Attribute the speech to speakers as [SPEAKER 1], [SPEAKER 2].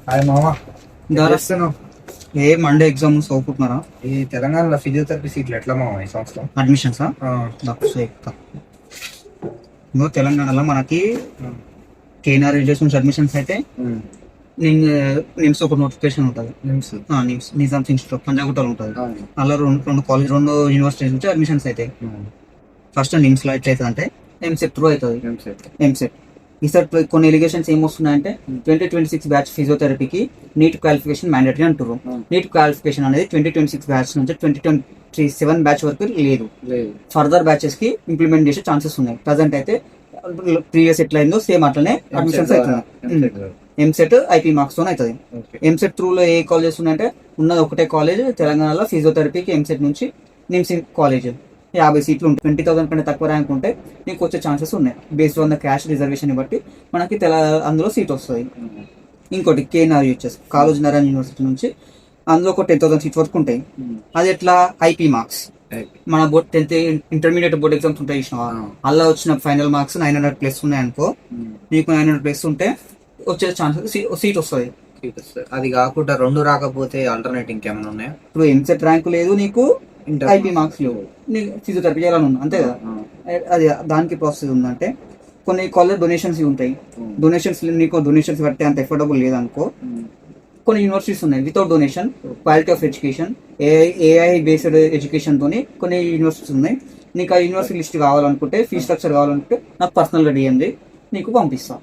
[SPEAKER 1] Hi మామ.
[SPEAKER 2] ఏ Monday exam చదువుకుంటున్నారా?
[SPEAKER 1] ఈ తెలంగాణలో ఫిజియోథెరపీ సీట్లు ఎట్లా మామ ఈ సంవత్సరం?
[SPEAKER 2] అడ్మిషన్సా? తెలంగాణలో మనకి కేఎన్ఆర్ నుంచి అడ్మిషన్స్ అయితే నిమ్స్ ఒక నోటిఫికేషన్ ఉంటుంది. నిజామ్స్ ఇన్స్టిట్యూట్ పంజాగుట్టలో ఉంటుంది. అలా రెండు యూనివర్సిటీస్ నుంచి అడ్మిషన్స్ అయితే ఫస్ట్ నిమ్స్ లో ఎట్లయితుంది అంటే ఎంసెట్ త్రూ అవుతుంది. ఎంసెట్ ఈసారి కొన్ని ఎలిగేషన్స్ ఏమొస్తున్నాయంటే 2026 బ్యాచ్ ఫిజియోథెరపీకి నీట్ క్వాలిఫికేషన్ మ్యాండేటరీ అంటారు. నీట్ క్వాలిఫికేషన్ అనేది 2026 బ్యాచ్ నుంచి 2027 బ్యాచ్ వరకు లేదు. ఫర్దర్ బ్యాచెస్ కి ఇంప్లిమెంట్ చేసే ఛాన్సెస్ ఉన్నాయి. ప్రజెంట్ అయితే ప్రీవియస్ ఎట్లయిందో సేమ్ అట్లనే అడ్మిషన్స్ అవుతున్నాయి. ఎంసెట్ ఐపీ మార్క్స్ తో అవుతుంది. ఎంసెట్ త్రూ లో ఏ కాలేజెస్ ఉన్నాయంటే ఉన్నది ఒకటే కాలేజ్ తెలంగాణలో ఫిజియోథెరపీకి ఎంసెట్ నుంచి నిమ్స్ కాలేజ్ 50 సీట్లు ఉంటాయి. 20,000 కంటే తక్కువ ర్యాంక్ ఉంటే నీకు వచ్చే ఛాన్సెస్ ఉన్నాయి. Based on the cash reservation బట్టి మనకి అందులో సీట్ వస్తుంది. ఇంకోటి కేఎన్ఆర్యుహెచ్ఎస్ కాలేజ్ నారాయణ యూనివర్సిటీ నుంచి అందులో ఒక 10,000 సీట్స్ వరకు ఉంటాయి. అది ఎట్లా ఐపీ మార్క్స్ మన board 10th intermediate board exams ఉంటాయి ఇష్టం. అలా వచ్చిన ఫైనల్ మార్క్స్ 900+ ఉన్నాయి అనుకో, నీకు 900+ ఉంటే వచ్చే ఛాన్సెస్ సీట్ వస్తుంది.
[SPEAKER 1] అది కాకుండా రెండు రాకపోతే ఆల్టర్నేట్ ఇంకేమైనా ఉన్నాయా?
[SPEAKER 2] ఇప్పుడు ఎంసెట్ ర్యాంక్ లేదు, నీకు ఐపీ మార్క్స్ లేవు, నీకు ఫిజియోథెరపీ చేయాలని ఉంది అంతే కదా. అది దానికి ప్రాసెస్ ఉందంటే కొన్ని కాలేజ్ డొనేషన్స్ ఉంటాయి. నీకు డొనేషన్స్ కట్టే అంత ఎఫోర్డబుల్ లేదనుకో, కొన్ని యూనివర్సిటీస్ ఉన్నాయి without donation quality of education AI based education తోని కొన్ని యూనివర్సిటీస్ ఉన్నాయి. నీకు ఆ యూనివర్సిటీ లిస్ట్ కావాలనుకుంటే ఫీ స్ట్రక్చర్ కావాలనుకుంటే నాకు పర్సనల్గా డిఎంది నీకు పంపిస్తాను.